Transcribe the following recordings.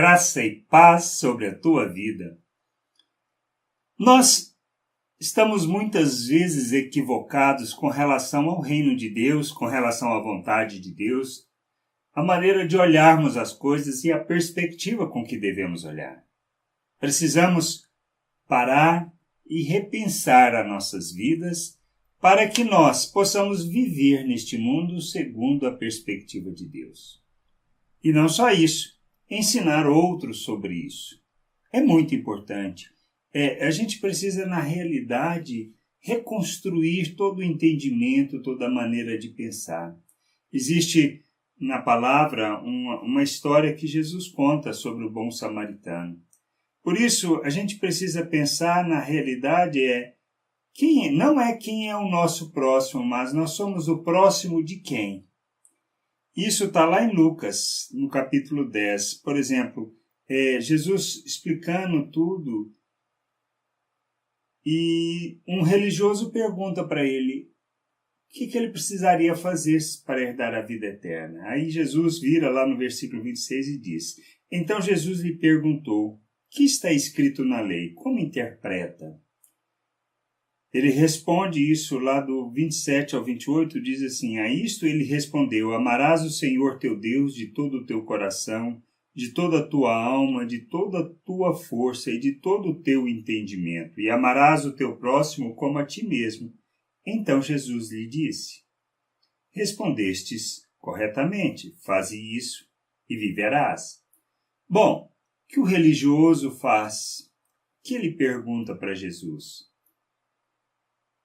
Graça e paz sobre a tua vida. Nós estamos muitas vezes equivocados com relação ao reino de Deus, com relação à vontade de Deus, a maneira de olharmos as coisas e a perspectiva com que devemos olhar. Precisamos parar e repensar as nossas vidas para que nós possamos viver neste mundo segundo a perspectiva de Deus. E não só isso, ensinar outros sobre isso. É muito importante. A gente precisa, na realidade, reconstruir todo o entendimento, toda a maneira de pensar. Existe na palavra uma história que Jesus conta sobre o bom samaritano. Por isso, a gente precisa pensar na realidade não é quem é o nosso próximo, mas nós somos o próximo de quem. Isso está lá em Lucas, no capítulo 10. Por exemplo, Jesus explicando tudo, e um religioso pergunta para ele o que ele precisaria fazer para herdar a vida eterna. Aí Jesus vira lá no versículo 26 e diz: Então Jesus lhe perguntou: que está escrito na lei? Como interpreta? Ele responde isso lá do 27 ao 28, diz assim: A isto ele respondeu: Amarás o Senhor teu Deus de todo o teu coração, de toda a tua alma, de toda a tua força e de todo o teu entendimento, e amarás o teu próximo como a ti mesmo. Então Jesus lhe disse: Respondestes corretamente, faze isso e viverás. Bom, o que o religioso faz? O que ele pergunta para Jesus?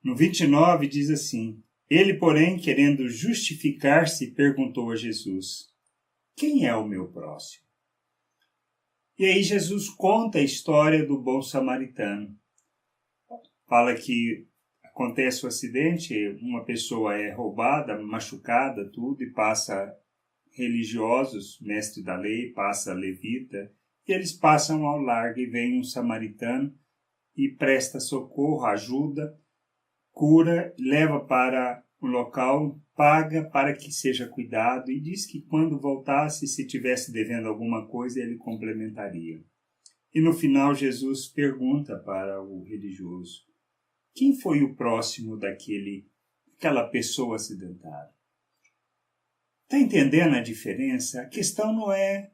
No 29 diz assim: Ele, porém, querendo justificar-se, perguntou a Jesus: Quem é o meu próximo? E aí Jesus conta a história do bom samaritano. Fala que acontece o acidente, uma pessoa é roubada, machucada, tudo, e passa religiosos, mestre da lei, passa levita, e eles passam ao largo e vem um samaritano e presta socorro, ajuda, cura, leva para o local, paga para que seja cuidado e diz que quando voltasse, se tivesse devendo alguma coisa, ele complementaria. E no final Jesus pergunta para o religioso: quem foi o próximo daquela pessoa acidentada? Está entendendo a diferença? A questão não é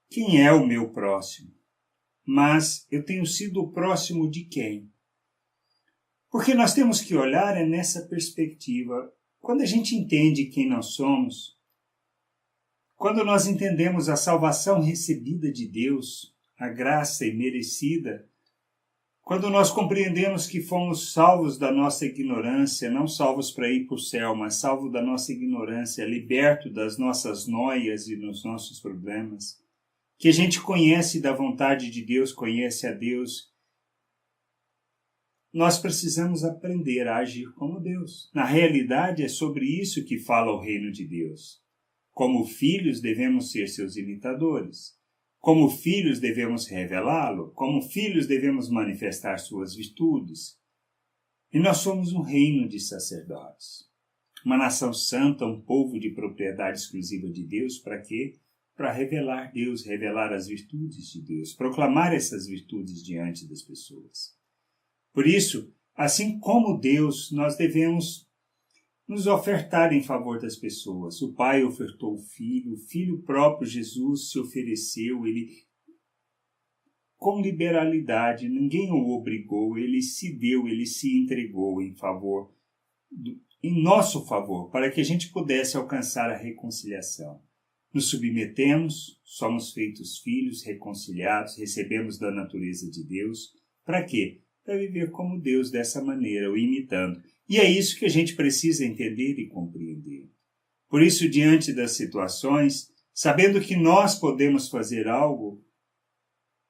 quem é o meu próximo, mas eu tenho sido o próximo de quem? Porque nós temos que olhar nessa perspectiva. Quando a gente entende quem nós somos, quando nós entendemos a salvação recebida de Deus, a graça imerecida, quando nós compreendemos que fomos salvos da nossa ignorância, não salvos para ir para o céu, mas salvos da nossa ignorância, libertos das nossas noias e dos nossos problemas, que a gente conhece da vontade de Deus, conhece a Deus, nós precisamos aprender a agir como Deus. Na realidade, é sobre isso que fala o reino de Deus. Como filhos, devemos ser seus imitadores. Como filhos, devemos revelá-lo. Como filhos, devemos manifestar suas virtudes. E nós somos um reino de sacerdotes. Uma nação santa, um povo de propriedade exclusiva de Deus. Para quê? Para revelar Deus, revelar as virtudes de Deus. Proclamar essas virtudes diante das pessoas. Por isso, assim como Deus, nós devemos nos ofertar em favor das pessoas. O Pai ofertou o Filho próprio Jesus se ofereceu, ele com liberalidade, ninguém o obrigou, ele se deu, ele se entregou em nosso favor, para que a gente pudesse alcançar a reconciliação. Nos submetemos, somos feitos filhos, reconciliados, recebemos da natureza de Deus. Para quê? Para viver como Deus dessa maneira, o imitando. E é isso que a gente precisa entender e compreender. Por isso, diante das situações, sabendo que nós podemos fazer algo,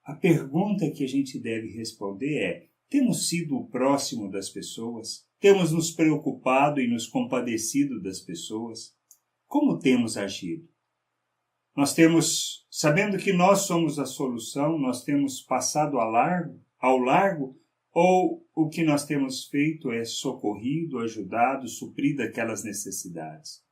a pergunta que a gente deve responder é: temos sido o próximo das pessoas? Temos nos preocupado e nos compadecido das pessoas? Como temos agido? Nós temos, sabendo que nós somos a solução, nós temos passado ao largo, ou o que nós temos feito é socorrido, ajudado, suprido aquelas necessidades?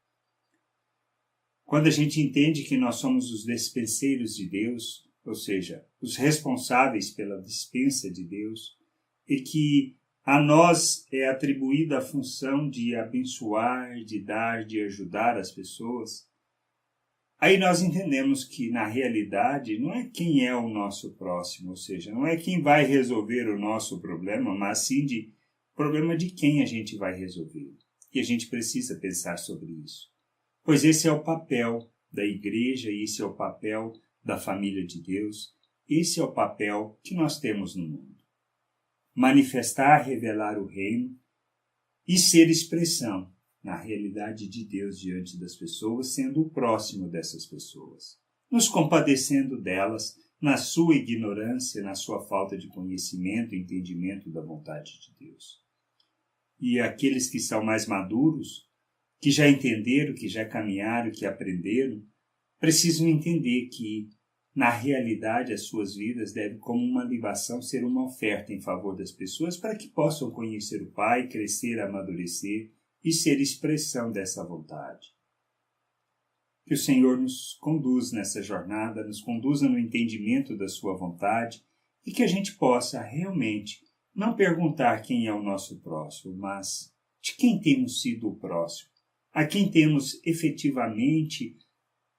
Quando a gente entende que nós somos os despenseiros de Deus, ou seja, os responsáveis pela dispensa de Deus, e que a nós é atribuída a função de abençoar, de dar, de ajudar as pessoas, aí nós entendemos que, na realidade, não é quem é o nosso próximo, ou seja, não é quem vai resolver o nosso problema, mas sim de problema de quem a gente vai resolver. E a gente precisa pensar sobre isso. Pois esse é o papel da igreja, esse é o papel da família de Deus, esse é o papel que nós temos no mundo. Manifestar, revelar o reino e ser expressão na realidade de Deus diante das pessoas, sendo o próximo dessas pessoas, nos compadecendo delas na sua ignorância, na sua falta de conhecimento e entendimento da vontade de Deus. E aqueles que são mais maduros, que já entenderam, que já caminharam, que aprenderam, precisam entender que, na realidade, as suas vidas devem, como uma libação, ser uma oferta em favor das pessoas para que possam conhecer o Pai, crescer, amadurecer e ser expressão dessa vontade. Que o Senhor nos conduza nessa jornada, nos conduza no entendimento da sua vontade e que a gente possa realmente não perguntar quem é o nosso próximo, mas de quem temos sido o próximo, a quem temos efetivamente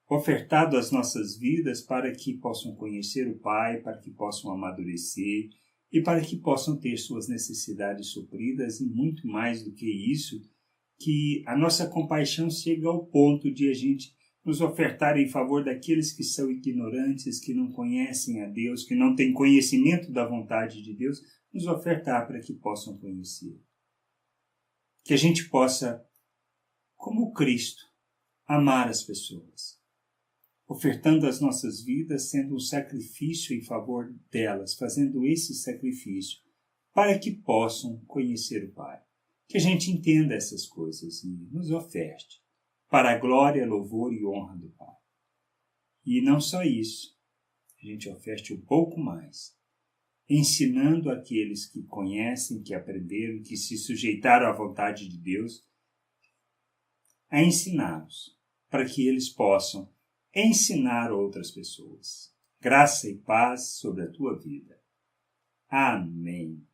ofertado as nossas vidas para que possam conhecer o Pai, para que possam amadurecer e para que possam ter suas necessidades supridas e muito mais do que isso, que a nossa compaixão chega ao ponto de a gente nos ofertar em favor daqueles que são ignorantes, que não conhecem a Deus, que não têm conhecimento da vontade de Deus, nos ofertar para que possam conhecer. Que a gente possa, como Cristo, amar as pessoas, ofertando as nossas vidas, sendo um sacrifício em favor delas, fazendo esse sacrifício para que possam conhecer o Pai. Que a gente entenda essas coisas e nos oferte para a glória, louvor e honra do Pai. E não só isso, a gente oferte um pouco mais, ensinando aqueles que conhecem, que aprenderam, que se sujeitaram à vontade de Deus, a ensiná-los, para que eles possam ensinar outras pessoas. Graça e paz sobre a tua vida. Amém.